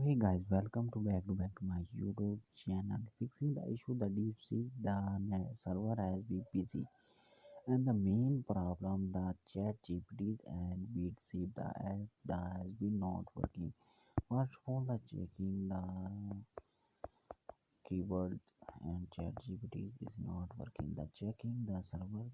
Hey guys, welcome to my YouTube channel. Fixing the issue, the Deepseek, the server has been busy, and the main problem, the Chat GPTs and Deepseek, the app that has been not working. First of all, the checking the keyboard and Chat GPTs is not working. The checking the server.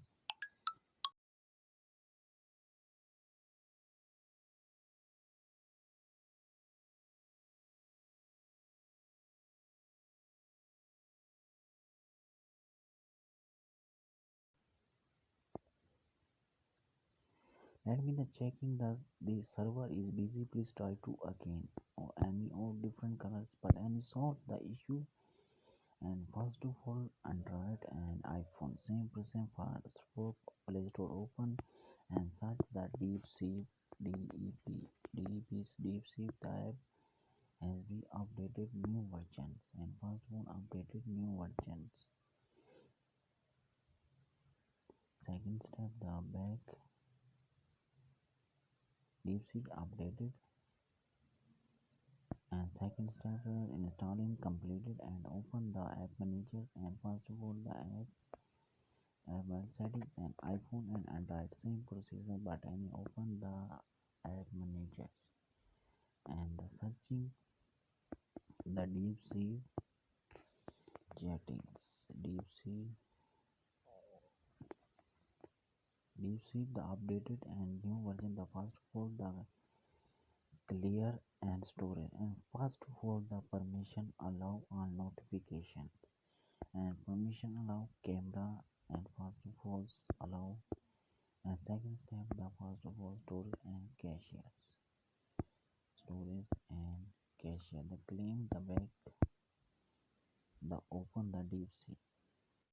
That means the checking the server is busy. Please try to again or any or different colors, but any solve the issue. And first of all, Android and iPhone, same person for Play Store open and search the DeepSeek DEP DeepSeek. The app has been updated new versions and first one updated new versions. Second step, the back DeepSeek updated, and second step, installing completed and open the app manager. And first of all, the app settings and iPhone and Android, same procedure, but I open the app manager and the searching the settings, deep sea the updated and new version. The first for the clear and storage, and first for the permission allow on notifications, and permission allow camera, and first of all allow, and second step the first of all storage and cache, the claim the back, the open the deep sea.